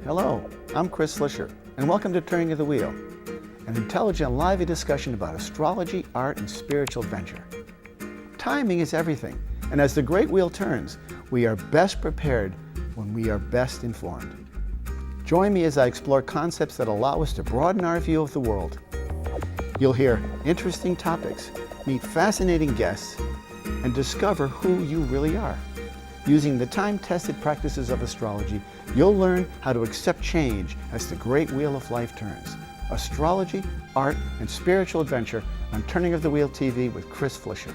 Hello, I'm Chris Flisher, and welcome to Turning of the Wheel, an intelligent, lively discussion about astrology, art, and spiritual adventure. Timing is everything, and as the great wheel turns, we are best prepared when we are best informed. Join me as I explore concepts that allow us to broaden our view of the world. You'll hear interesting topics, meet fascinating guests, and discover who you really are. Using the time-tested practices of astrology, you'll learn how to accept change as the great wheel of life turns. Astrology, art, and spiritual adventure on Turning of the Wheel TV with Chris Flisher.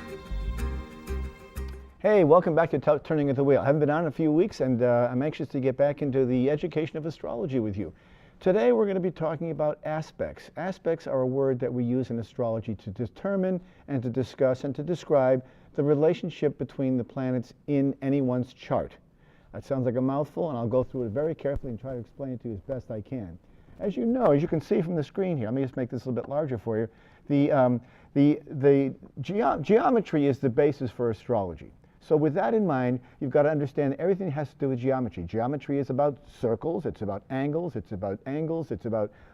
Hey, welcome back to Turning of the Wheel. I haven't been on in a few weeks, and I'm anxious to get back into the education of astrology with you. Today we're going to be talking about aspects. Aspects are a word that we use in astrology to determine and to discuss and to describe the relationship between the planets in anyone's chart. That sounds like a mouthful, and I'll go through it very carefully and try to explain it to you as best I can. As you know, as you can see from the screen here, let me just make this a little bit larger for you. The geometry is the basis for astrology. So with that in mind, you've got to understand everything has to do with geometry. Geometry is about circles, it's about angles, it's about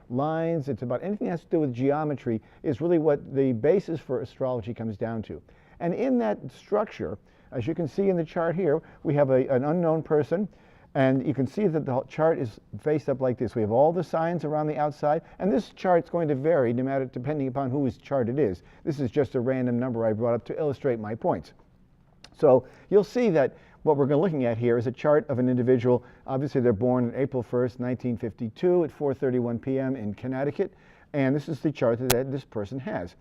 lines, it's about anything that has to do with geometry is really what the basis for astrology comes down to. And in that structure, as you can see in the chart here, we have an unknown person, and you can see that the chart is faced up like this. We have all the signs around the outside, and this chart's going to vary depending upon whose chart it is. This is just a random number I brought up to illustrate my points. So you'll see that what we're looking at here is a chart of an individual. Obviously, they're born on April 1st, 1952 at 4:31 p.m. in Connecticut, and this is the chart that this person has.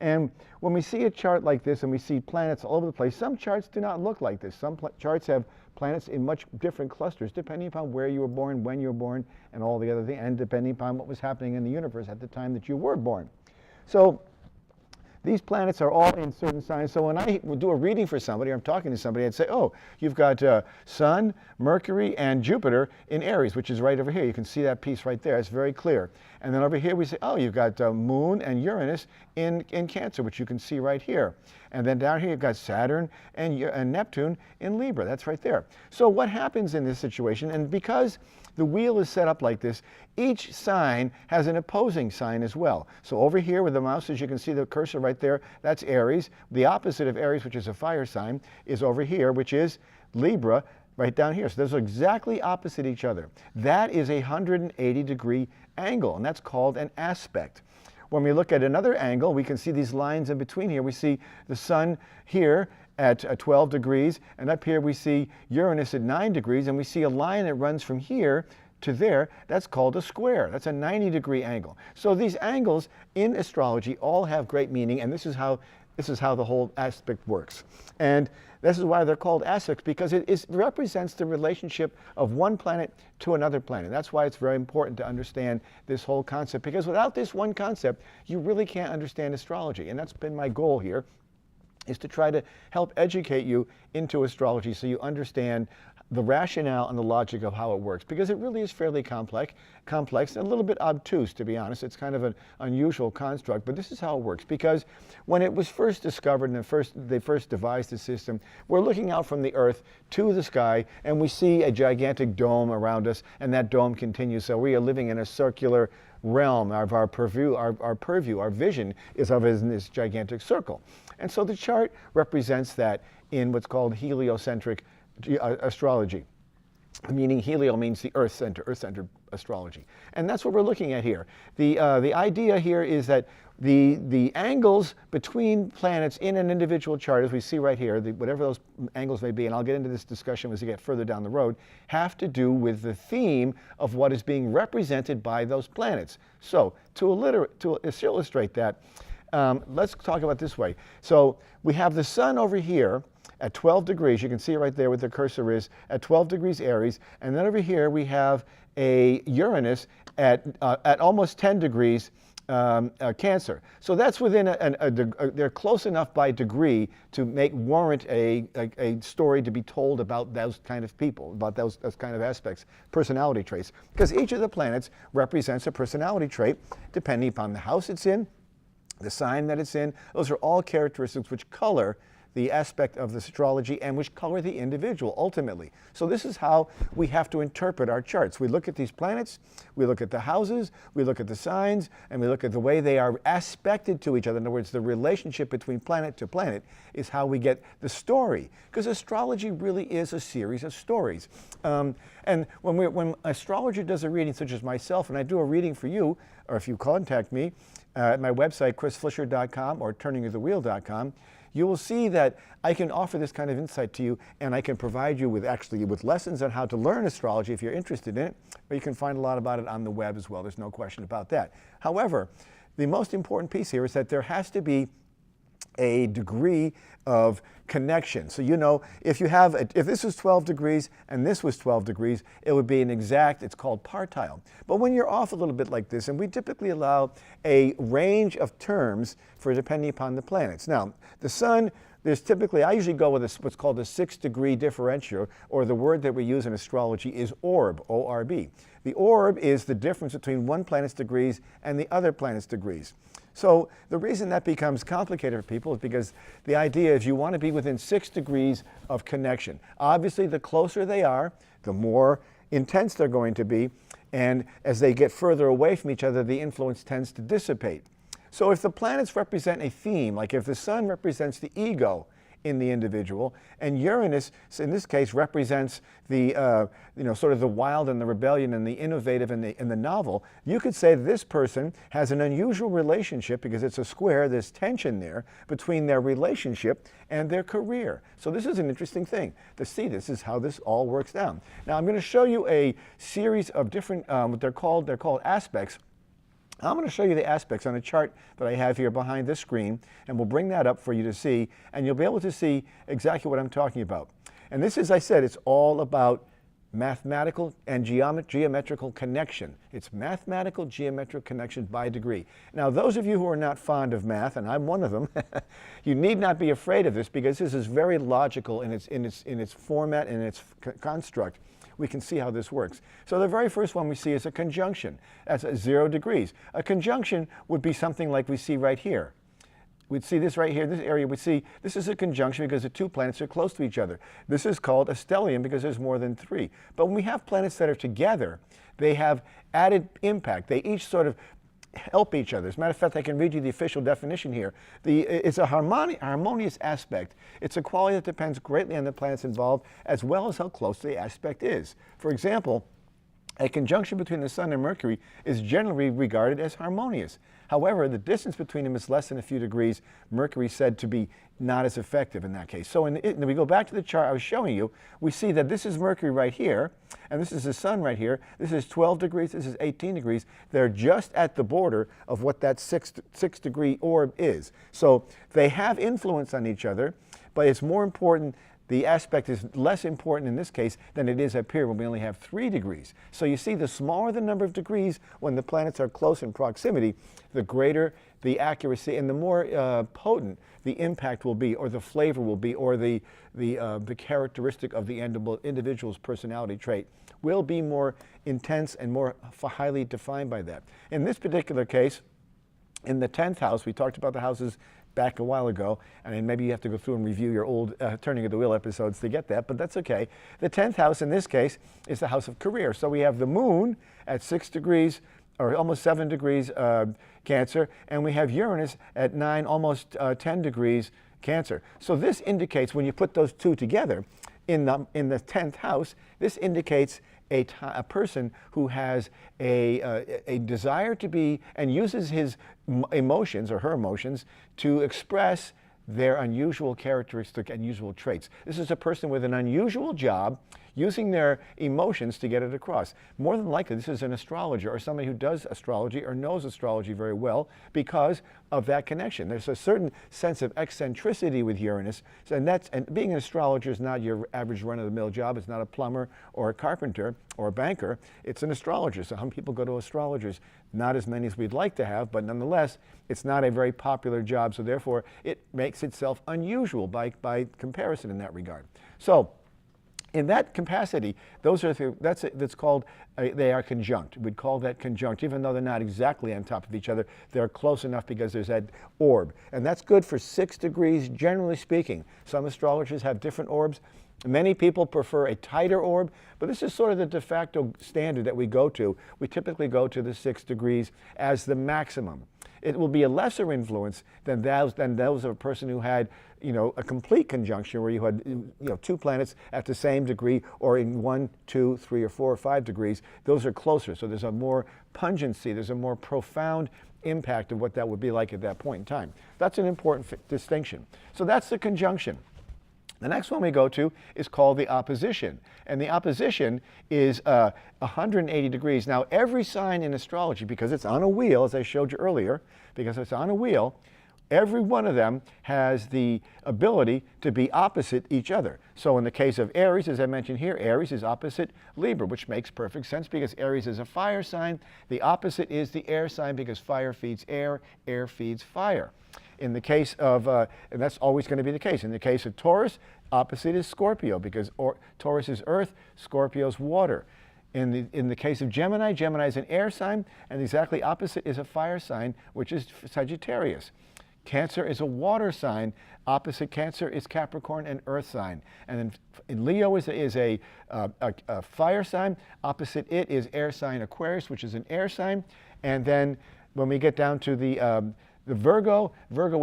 And when we see a chart like this and we see planets all over the place, some charts do not look like this. Some charts have planets in much different clusters depending upon where you were born, when you were born, and all the other things, and depending upon what was happening in the universe at the time that you were born. So these planets are all in certain signs. So when I do a reading for somebody, or I'm talking to somebody, I'd say, oh, you've got Sun, Mercury, and Jupiter in Aries, which is right over here. You can see that piece right there. It's very clear. And then over here we say, oh, you've got Moon and Uranus in Cancer, which you can see right here. And then down here you've got Saturn and Neptune in Libra. That's right there. So what happens in this situation, and because the wheel is set up like this, each sign has an opposing sign as well. So over here with the mouse, as you can see the cursor right there, that's Aries. The opposite of Aries, which is a fire sign, is over here, which is Libra, right down here. So those are exactly opposite each other. That is a 180-degree angle, and that's called an aspect. When we look at another angle, we can see these lines in between here. We see the Sun here at 12 degrees, and up here we see Uranus at 9 degrees, and we see a line that runs from here to there. That's called a square. That's a 90-degree angle. So these angles in astrology all have great meaning, and this is how the whole aspect works. And this is why they're called aspects, because it represents the relationship of one planet to another planet. That's why it's very important to understand this whole concept, because without this one concept, you really can't understand astrology. And that's been my goal here, is to try to help educate you into astrology so you understand the rationale and the logic of how it works, because it really is fairly complex and a little bit obtuse, to be honest. It's kind of an unusual construct, but this is how it works. Because when it was first discovered and they first devised the system, we're looking out from the Earth to the sky, and we see a gigantic dome around us, and that dome continues. So we are living in a circular realm of our purview. Our vision is in this gigantic circle. And so the chart represents that in what's called heliocentric astrology, meaning helio means the earth-centered astrology. And that's what we're looking at here. The idea here is that the angles between planets in an individual chart, as we see right here, whatever those angles may be, and I'll get into this discussion as we get further down the road, have to do with the theme of what is being represented by those planets. So to illustrate that, let's talk about it this way. So we have the Sun over here at 12 degrees. You can see it right there where the cursor is, at 12 degrees Aries. And then over here we have a Uranus at almost 10 degrees Cancer. So that's within they're close enough by degree to warrant a story to be told about those kind of people, about those kind of aspects, personality traits. Because each of the planets represents a personality trait depending upon the house it's in, the sign that it's in. Those are all characteristics which color the aspect of the astrology and which color the individual ultimately. So this is how we have to interpret our charts. We look at these planets, we look at the houses, we look at the signs, and we look at the way they are aspected to each other. In other words, the relationship between planet to planet is how we get the story. Because astrology really is a series of stories. And when an astrologer does a reading, such as myself, and I do a reading for you, or if you contact me at my website, chrisflisher.com or turningofthewheel.com, you will see that I can offer this kind of insight to you, and I can provide you with lessons on how to learn astrology if you're interested in it, but you can find a lot about it on the web as well. There's no question about that. However, the most important piece here is that there has to be a degree of connection. So you know, if this was 12 degrees and this was 12 degrees, it would be an exact, it's called partile. But when you're off a little bit like this, and we typically allow a range of terms for depending upon the planets. Now, the sun, there's typically, I usually go with what's called a 6-degree differential, or the word that we use in astrology is orb, O-R-B. The orb is the difference between one planet's degrees and the other planet's degrees. So the reason that becomes complicated for people is because the idea is you want to be within 6 degrees of connection. Obviously, the closer they are, the more intense they're going to be, and as they get further away from each other, the influence tends to dissipate. So if the planets represent a theme, like if the sun represents the ego in the individual, and Uranus, in this case, represents the, sort of the wild and the rebellion and the innovative and the novel, you could say this person has an unusual relationship because it's a square, there's tension there between their relationship and their career. So this is an interesting thing to see. This is how this all works down. Now I'm going to show you a series of different, they're called aspects. I'm going to show you the aspects on a chart that I have here behind this screen, and we'll bring that up for you to see, and you'll be able to see exactly what I'm talking about. And this, as I said, it's all about mathematical and geometrical connection. It's mathematical geometrical connection by degree. Now, those of you who are not fond of math, and I'm one of them, you need not be afraid of this because this is very logical in its format and its construct. We can see how this works. So the very first one we see is a conjunction. That's at 0 degrees. A conjunction would be something like we see right here. We'd see this right here, this area, we'd see this is a conjunction because the 2 planets are close to each other. This is called a stellium because there's more than 3. But when we have planets that are together, they have added impact. They each sort of help each other. As a matter of fact, I can read you the official definition here. It's a harmonious aspect. It's a quality that depends greatly on the planets involved as well as how close the aspect is. For example, a conjunction between the Sun and Mercury is generally regarded as harmonious. However, the distance between them is less than a few degrees. Mercury is said to be not as effective in that case. So when we go back to the chart I was showing you, we see that this is Mercury right here, and this is the Sun right here. This is 12 degrees, this is 18 degrees. They're just at the border of what that 6-degree orb is. So they have influence on each other, but it's more important. The aspect is less important in this case than it is up here when we only have 3 degrees. So you see, the smaller the number of degrees when the planets are close in proximity, the greater the accuracy and the more potent the impact will be, or the flavor will be, or the characteristic of the individual's personality trait will be more intense and more highly defined by that. In this particular case, in the 10th house, we talked about the houses back a while ago, and maybe you have to go through and review your old Turning of the Wheel episodes to get that, but that's okay. The 10th house in this case is the house of career. So we have the moon at 6 degrees, or almost 7 degrees Cancer, and we have Uranus at 9, almost 10 degrees Cancer. So this indicates, when you put those two together in the 10th house, this indicates a person who has a desire to be, and uses his emotions or her emotions to express their unusual characteristic, unusual traits. This is a person with an unusual job, using their emotions to get it across. More than likely, this is an astrologer or somebody who does astrology or knows astrology very well because of that connection. There's a certain sense of eccentricity with Uranus, and being an astrologer is not your average run-of-the-mill job. It's not a plumber or a carpenter or a banker. It's an astrologer. So some people go to astrologers. Not as many as we'd like to have, but nonetheless, it's not a very popular job, so therefore it makes itself unusual by comparison in that regard. So In that capacity, that's called, they are conjunct. We'd call that conjunct, even though they're not exactly on top of each other. They're close enough because there's that orb. And that's good for 6 degrees, generally speaking. Some astrologers have different orbs. Many people prefer a tighter orb, but this is sort of the de facto standard that we go to. We typically go to the 6 degrees as the maximum. It will be a lesser influence than those of a person who had, a complete conjunction where you had, 2 planets at the same degree, or in 1, 2, 3, or 4, or 5 degrees. Those are closer, so there's a more pungency, there's a more profound impact of what that would be like at that point in time. That's an important distinction. So that's the conjunction. The next one we go to is called the opposition. And the opposition is 180 degrees. Now, every sign in astrology, because it's on a wheel, as I showed you earlier, because it's on a wheel, every one of them has the ability to be opposite each other. So in the case of Aries, as I mentioned here, Aries is opposite Libra, which makes perfect sense because Aries is a fire sign. The opposite is the air sign because fire feeds air, air feeds fire. In the case of, and that's always going to be the case. In the case of Taurus, opposite is Scorpio because Taurus is earth, Scorpio is water. In the case of Gemini, Gemini is an air sign, and exactly opposite is a fire sign, which is Sagittarius. Cancer is a water sign. Opposite Cancer is Capricorn, and earth sign. And then in Leo is a fire sign. Opposite it is air sign Aquarius, which is an air sign. And then when we get down to the Virgo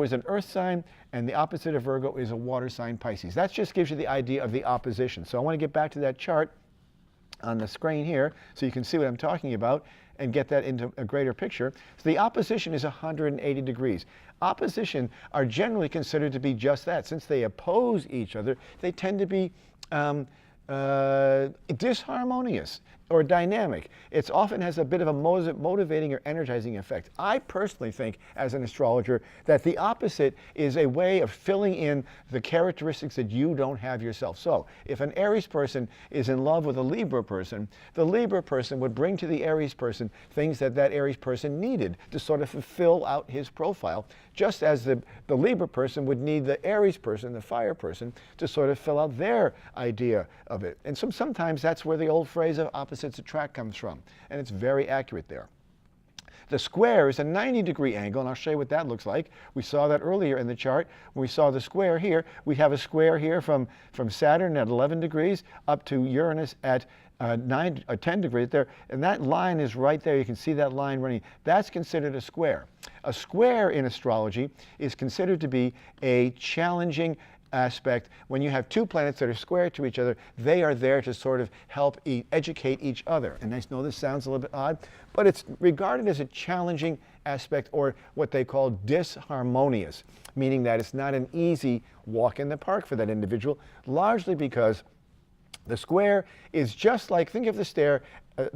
is an earth sign, and the opposite of Virgo is a water sign, Pisces. That just gives you the idea of the opposition. So I want to get back to that chart on the screen here so you can see what I'm talking about and get that into a greater picture. So the opposition is 180 degrees. Opposition are generally considered to be just that. Since they oppose each other, they tend to be disharmonious or dynamic. It often has a bit of a motivating or energizing effect. I personally think, as an astrologer, that the opposite is a way of filling in the characteristics that you don't have yourself. So, if an Aries person is in love with a Libra person, the Libra person would bring to the Aries person things that that Aries person needed to sort of fulfill out his profile, just as the Libra person would need the Aries person, the fire person, to sort of fill out their idea of it. And sometimes that's where the old phrase of opposites attract comes from, and it's very accurate there. The square is a 90-degree angle, and I'll show you what that looks like. We saw that earlier in the chart. When we saw the square here, we have a square here from Saturn at 11 degrees up to Uranus at 10 degrees there, and that line is right there. You can see that line running. That's considered a square. A square in astrology is considered to be a challenging aspect. When you have 2 planets that are square to each other, they are there to sort of help educate each other. And I know this sounds a little bit odd, but it's regarded as a challenging aspect, or what they call disharmonious, meaning that it's not an easy walk in the park for that individual, largely because the square is just like, think of the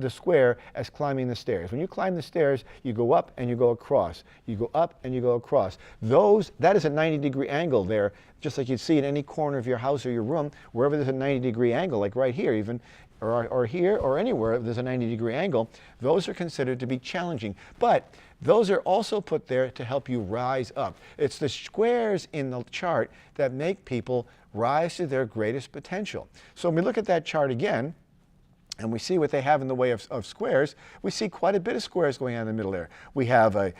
square as climbing the stairs. When you climb the stairs, you go up and you go across. You go up and you go across. That is a 90-degree angle there, just like you'd see in any corner of your house or your room, wherever there's a 90-degree angle, like right here even, or here, or anywhere if there's a 90-degree angle. Those are considered to be challenging. But those are also put there to help you rise up. It's the squares in the chart that make people rise to their greatest potential. So when we look at that chart again, and we see what they have in the way of squares, we see quite a bit of squares going on in the middle there. We have a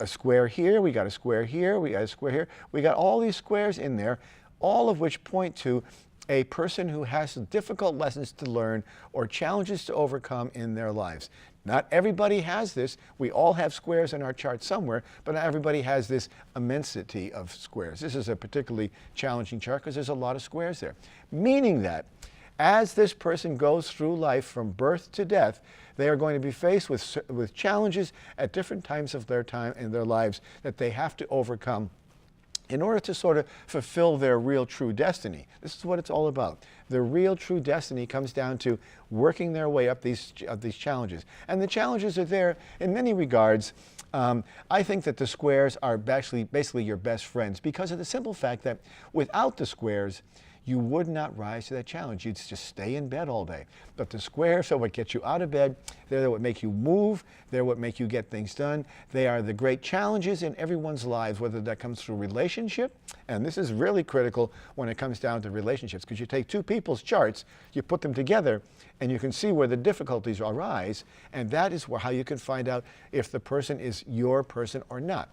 square here, we got a square here, we got a square here. We got all these squares in there, all of which point to a person who has difficult lessons to learn or challenges to overcome in their lives. Not everybody has this. We all have squares in our chart somewhere, but not everybody has this immensity of squares. This is a particularly challenging chart because there's a lot of squares there. Meaning that as this person goes through life from birth to death, they are going to be faced with challenges at different times of their time in their lives that they have to overcome in order to sort of fulfill their real true destiny. This is what it's all about. The real true destiny comes down to working their way up these challenges. And the challenges are there in many regards. I think that the squares are basically your best friends because of the simple fact that without the squares, you would not rise to that challenge. You'd just stay in bed all day. But the squares are what gets you out of bed. They're what make you move. They're what make you get things done. They are the great challenges in everyone's lives, whether that comes through relationship, and this is really critical when it comes down to relationships, because you take two people's charts, you put them together, and you can see where the difficulties arise, and that is how you can find out if the person is your person or not.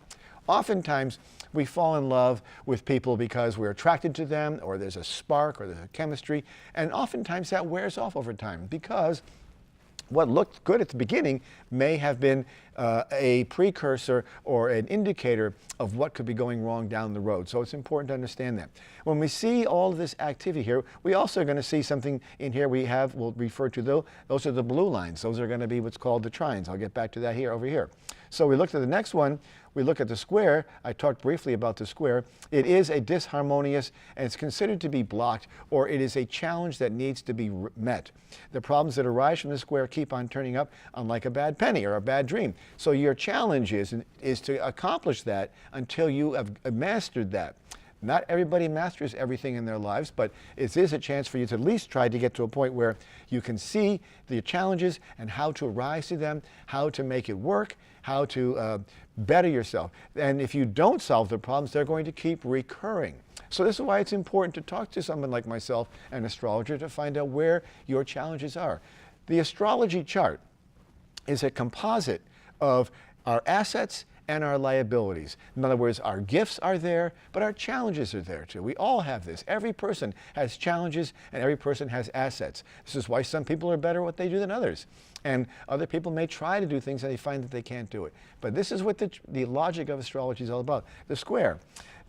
Oftentimes, we fall in love with people because we're attracted to them, or there's a spark, or there's a chemistry, and oftentimes that wears off over time because what looked good at the beginning may have been a precursor or an indicator of what could be going wrong down the road. So it's important to understand that. When we see all of this activity here, we also are going to see something in here we'll refer to those are the blue lines. Those are going to be what's called the trines. I'll get back to that over here. So we looked at the next one. We look at the square. I talked briefly about the square. It is a disharmonious, and it's considered to be blocked, or it is a challenge that needs to be met. The problems that arise from the square keep on turning up, unlike a bad penny or a bad dream. So your challenge is to accomplish that until you have mastered that. Not everybody masters everything in their lives, but it is a chance for you to at least try to get to a point where you can see the challenges and how to rise to them, how to make it work, how to better yourself. And if you don't solve the problems, they're going to keep recurring. So this is why it's important to talk to someone like myself, an astrologer, to find out where your challenges are. The astrology chart is a composite of our assets and our liabilities. In other words, our gifts are there, but our challenges are there too. We all have this. Every person has challenges and every person has assets. This is why some people are better at what they do than others. And other people may try to do things and they find that they can't do it. But this is what the logic of astrology is all about. The square.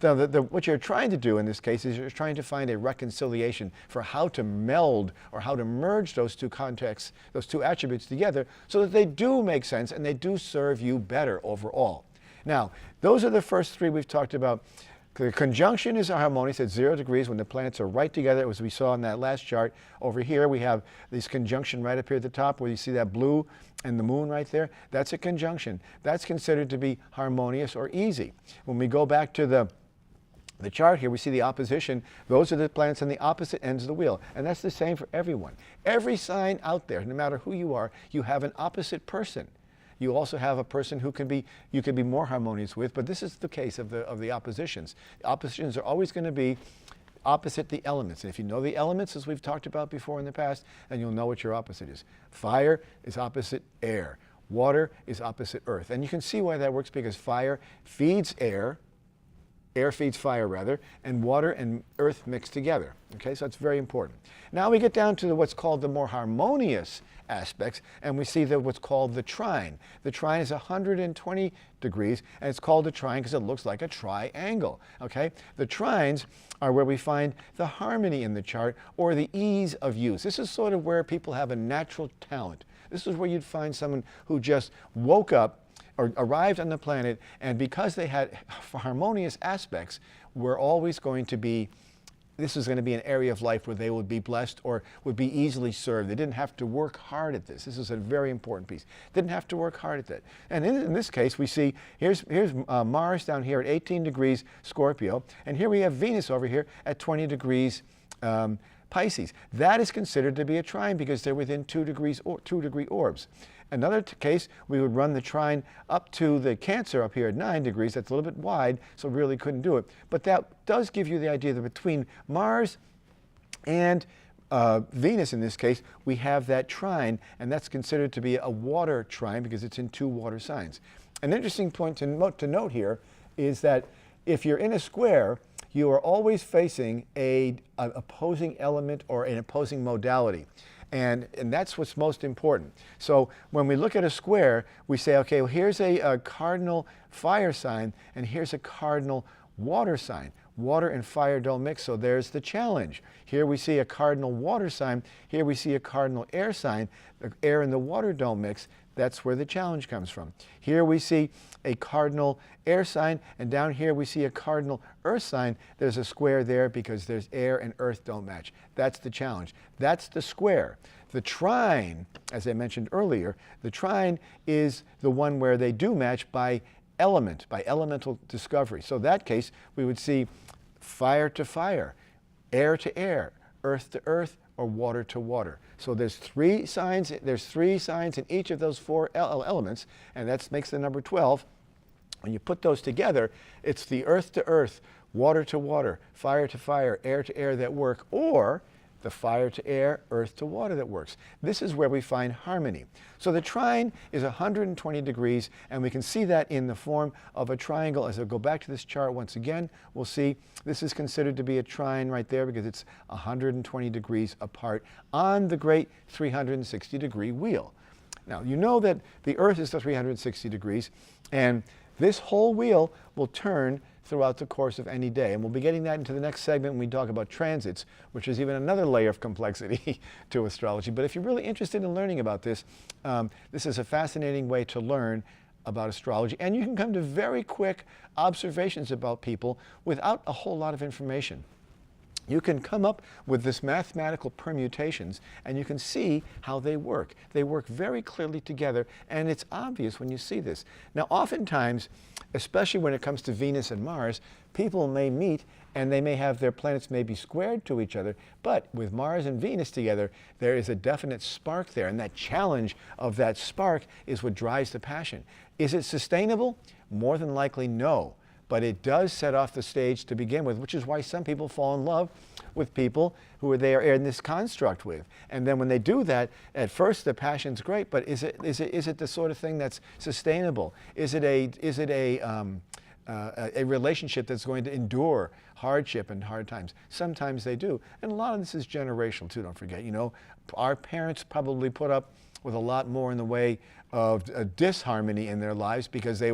What you're trying to do in this case is you're trying to find a reconciliation for how to meld or how to merge those two contexts, those two attributes together so that they do make sense and they do serve you better overall. Now, those are the first three we've talked about. The conjunction is harmonious at 0 degrees when the planets are right together, as we saw in that last chart. Over here we have this conjunction right up here at the top where you see that blue and the moon right there. That's a conjunction. That's considered to be harmonious or easy. When we go back to the chart here, we see the opposition. Those are the planets on the opposite ends of the wheel. And that's the same for everyone. Every sign out there, no matter who you are, you have an opposite person. You also have a person who you can be more harmonious with, but this is the case of the oppositions. The oppositions are always going to be opposite the elements. And if you know the elements, as we've talked about before in the past, then you'll know what your opposite is. Fire is opposite air. Water is opposite earth. And you can see why that works, because fire feeds air feeds fire rather, and water and earth mix together. Okay, so it's very important. Now we get down to what's called the more harmonious aspects, and we see what's called the trine. The trine is 120 degrees, and it's called a trine because it looks like a triangle. Okay, the trines are where we find the harmony in the chart, or the ease of use. This is sort of where people have a natural talent. This is where you'd find someone who just woke up or arrived on the planet, and because they had harmonious aspects, were always going to be, this is going to be an area of life where they would be blessed or would be easily served. They didn't have to work hard at this. This is a very important piece. Didn't have to work hard at that. And in this case, we see, here's Mars down here at 18 degrees Scorpio, and here we have Venus over here at 20 degrees Pisces. That is considered to be a trine because they're within 2 degree orbs. Another case, we would run the trine up to the Cancer up here at 9 degrees. That's a little bit wide, so really couldn't do it. But that does give you the idea that between Mars and Venus in this case, we have that trine, and that's considered to be a water trine because it's in 2 water signs. An interesting point to note here is that if you're in a square, you are always facing an opposing element or an opposing modality. And that's what's most important. So when we look at a square, we say, okay, well, here's a cardinal fire sign, and here's a cardinal water sign. Water and fire don't mix, so there's the challenge. Here we see a cardinal water sign. Here we see a cardinal air sign. The air and the water don't mix. That's where the challenge comes from. Here we see a cardinal air sign, and down here we see a cardinal earth sign. There's a square there because there's air and earth don't match. That's the challenge. That's the square. The trine, as I mentioned earlier, the trine is the one where they do match by element, by elemental discovery. So in that case, we would see fire to fire, air to air, earth to earth, or water to water. So there's three signs in each of those four elements, and that makes the number 12. When you put those together, it's the earth to earth, water to water, fire to fire, air to air that work, or the fire to air, earth to water that works. This is where we find harmony. So the trine is 120 degrees, and we can see that in the form of a triangle. As I go back to this chart once again, we'll see this is considered to be a trine right there because it's 120 degrees apart on the great 360 degree wheel. Now, you know that the earth is the 360 degrees, and this whole wheel will turn throughout the course of any day. And we'll be getting that into the next segment when we talk about transits, which is even another layer of complexity to astrology. But if you're really interested in learning about this, this is a fascinating way to learn about astrology. And you can come to very quick observations about people without a whole lot of information. You can come up with this mathematical permutations, and you can see how they work. They work very clearly together, and it's obvious when you see this. Now, oftentimes, especially when it comes to Venus and Mars, people may meet and they may have their planets may be squared to each other, but with Mars and Venus together, there is a definite spark there, and that challenge of that spark is what drives the passion. Is it sustainable? More than likely, no. But it does set off the stage to begin with, which is why some people fall in love with people who they are in this construct with. And then when they do that, at first the passion's great, but is it the sort of thing that's sustainable? Is it a relationship that's going to endure hardship and hard times? Sometimes they do. And a lot of this is generational too, don't forget. You know, our parents probably put up with a lot more in the way of disharmony in their lives because they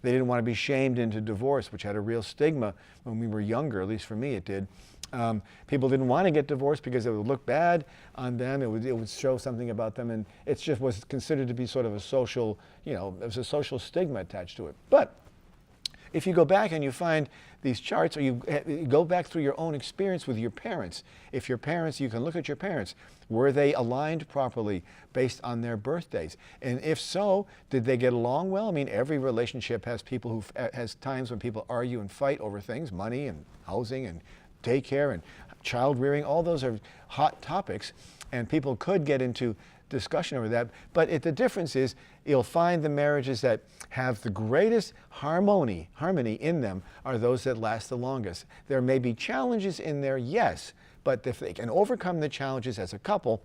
didn't want to be shamed into divorce, which had a real stigma when we were younger, at least for me it did. People didn't want to get divorced because it would look bad on them, it would show something about them, and it just was considered to be sort of a social, you know, there was a social stigma attached to it. But if you go back and you find these charts, or you go back through your own experience with your parents, if your parents, you can look at your parents, were they aligned properly based on their birthdays? And if so, did they get along well? I mean, every relationship has has times when people argue and fight over things, money and housing and daycare and child rearing. All those are hot topics, and people could get into discussion over that. But the difference is you'll find the marriages that have the greatest harmony in them are those that last the longest. There may be challenges in there, yes, but if they can overcome the challenges as a couple,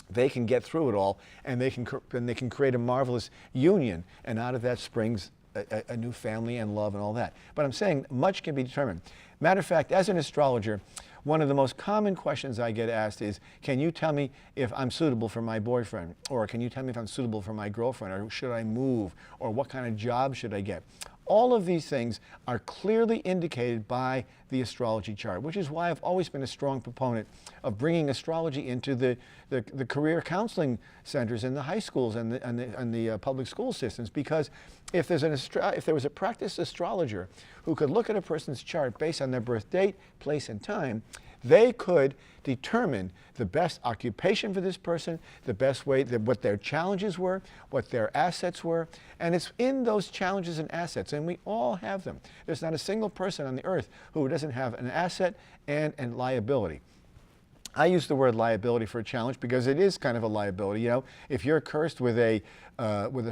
they can get through it all, and they can create a marvelous union, and out of that springs a new family and love and all that. But I'm saying much can be determined. Matter of fact, as an astrologer, one of the most common questions I get asked is, can you tell me if I'm suitable for my boyfriend? Or can you tell me if I'm suitable for my girlfriend? Or should I move? Or what kind of job should I get? All of these things are clearly indicated by the astrology chart, which is why I've always been a strong proponent of bringing astrology into the career counseling centers in the high schools and the public school systems, because if there was a practiced astrologer who could look at a person's chart based on their birth date, place, and time, they could determine the best occupation for this person, the best way, what their challenges were, what their assets were, and it's in those challenges and assets, and we all have them. There's not a single person on the earth who doesn't have an asset and liability. I use the word liability for a challenge because it is kind of a liability. You know, if you're cursed with a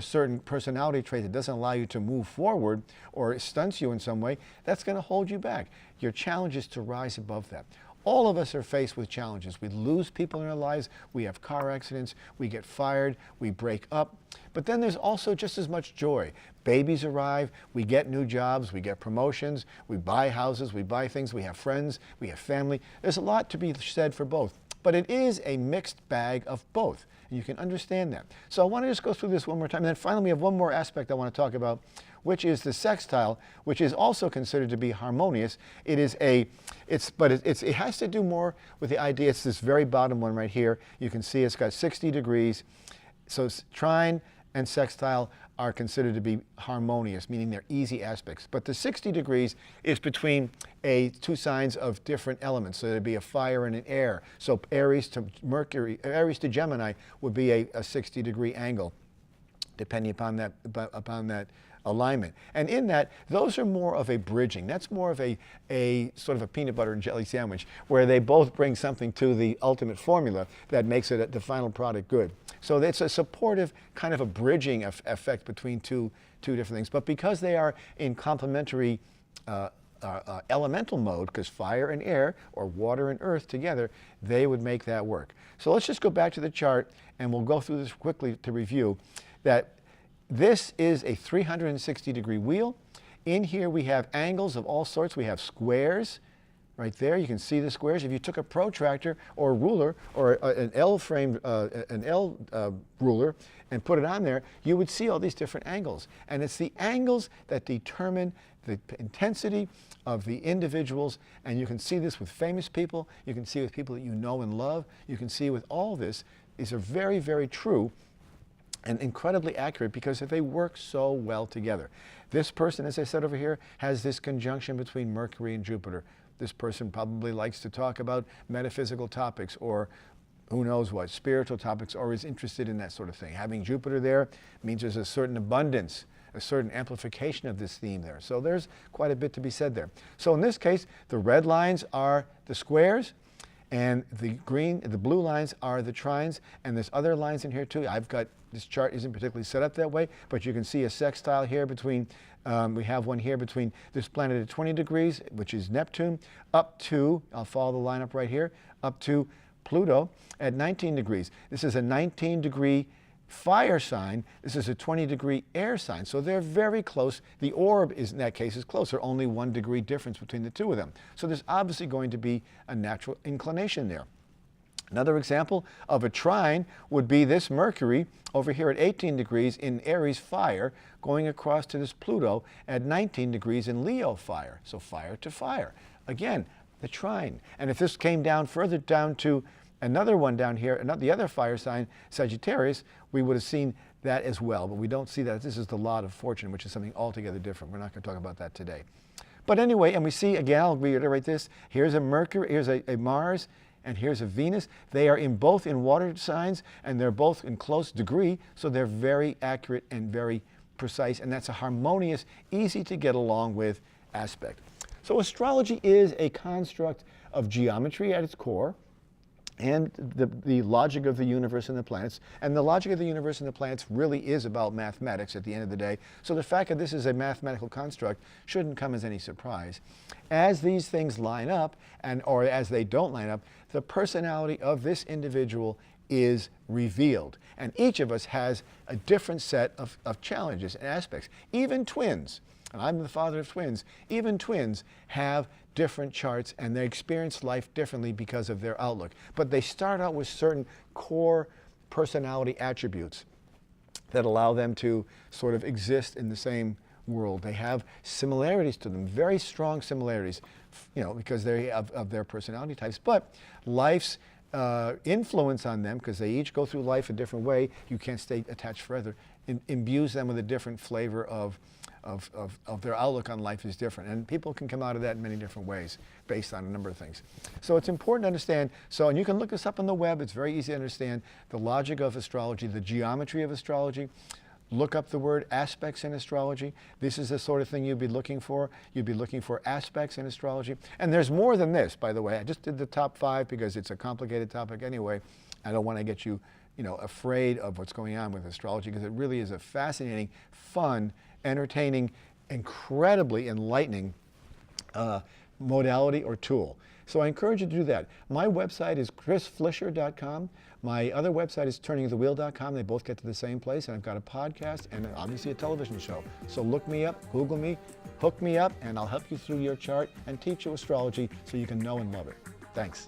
certain personality trait that doesn't allow you to move forward or stunts you in some way, that's going to hold you back. Your challenge is to rise above that. All of us are faced with challenges. We lose people in our lives, we have car accidents, we get fired, we break up. But then there's also just as much joy. Babies arrive, we get new jobs, we get promotions, we buy houses, we buy things, we have friends, we have family. There's a lot to be said for both. But it is a mixed bag of both, and you can understand that. So I want to just go through this one more time, and then finally we have one more aspect I want to talk about, which is the sextile, which is also considered to be harmonious. It has to do more with the idea. It's this very bottom one right here. You can see it's got 60 degrees. So trine and sextile are considered to be harmonious, meaning they're easy aspects. But the 60 degrees is between two signs of different elements. So there'd be a fire and an air. So Aries to Gemini would be a 60-degree angle. depending upon that alignment. And in that, those are more of a bridging. That's more of a sort of a peanut butter and jelly sandwich, where they both bring something to the ultimate formula that makes it the final product good. So it's a supportive kind of a bridging effect between two different things. But because they are in complementary elemental mode, because fire and air, or water and earth together, they would make that work. So let's just go back to the chart, and we'll go through this quickly to review that this is a 360-degree wheel. In here we have angles of all sorts. We have squares. Right there, you can see the squares. If you took a protractor or a ruler or an L-framed ruler and put it on there, you would see all these different angles. And it's the angles that determine the intensity of the individuals. And you can see this with famous people. You can see with people that you know and love. You can see with all this. These are very, very true and incredibly accurate because they work so well together. This person, as I said over here, has this conjunction between Mercury and Jupiter. This person probably likes to talk about metaphysical topics or who knows what, spiritual topics, or is interested in that sort of thing. Having Jupiter there means there's a certain abundance, a certain amplification of this theme there. So there's quite a bit to be said there. So in this case, the red lines are the squares, and the blue lines are the trines, and there's other lines in here too. This chart isn't particularly set up that way, but you can see a sextile here between, we have one here between this planet at 20 degrees, which is Neptune, up to, I'll follow the line up right here, up to Pluto at 19 degrees. This is a 19-degree fire sign. This is a 20-degree air sign. So they're very close. The orb in that case is closer, only 1 degree difference between the two of them. So there's obviously going to be a natural inclination there. Another example of a trine would be this Mercury over here at 18 degrees in Aries fire, going across to this Pluto at 19 degrees in Leo fire. So fire to fire. Again, the trine. And if this came down further down to another one down here, the other fire sign, Sagittarius, we would have seen that as well. But we don't see that. This is the lot of fortune, which is something altogether different. We're not going to talk about that today. But anyway, and we see, again, I'll reiterate this. Here's a Mercury, here's a Mars, and here's a Venus. They are both in water signs, and they're both in close degree, so they're very accurate and very precise, and that's a harmonious, easy to get along with aspect. So astrology is a construct of geometry at its core, and the logic of the universe and the planets. And the logic of the universe and the planets really is about mathematics at the end of the day. So the fact that this is a mathematical construct shouldn't come as any surprise. As these things line up, or as they don't line up, the personality of this individual is revealed. And each of us has a different set of challenges and aspects. Even twins, and I'm the father of twins, even twins have different charts and they experience life differently because of their outlook. But they start out with certain core personality attributes that allow them to sort of exist in the same world. They have similarities to them, very strong similarities, because they of their personality types. But life's influence on them, because they each go through life a different way, you can't stay attached forever, imbues them with a different flavor of their outlook on life is different. And people can come out of that in many different ways based on a number of things. So it's important to understand, and you can look this up on the web, it's very easy to understand the logic of astrology, the geometry of astrology. Look up the word aspects in astrology. This is the sort of thing you'd be looking for. You'd be looking for aspects in astrology. And there's more than this, by the way. I just did the top 5 because it's a complicated topic anyway. I don't want to get you, afraid of what's going on with astrology, because it really is a fascinating, fun, entertaining, incredibly enlightening modality or tool. So I encourage you to do that. My website is chrisflisher.com. My other website is turningofthewheel.com. They both get to the same place, and I've got a podcast and obviously a television show. So look me up, Google me, hook me up, and I'll help you through your chart and teach you astrology so you can know and love it. Thanks.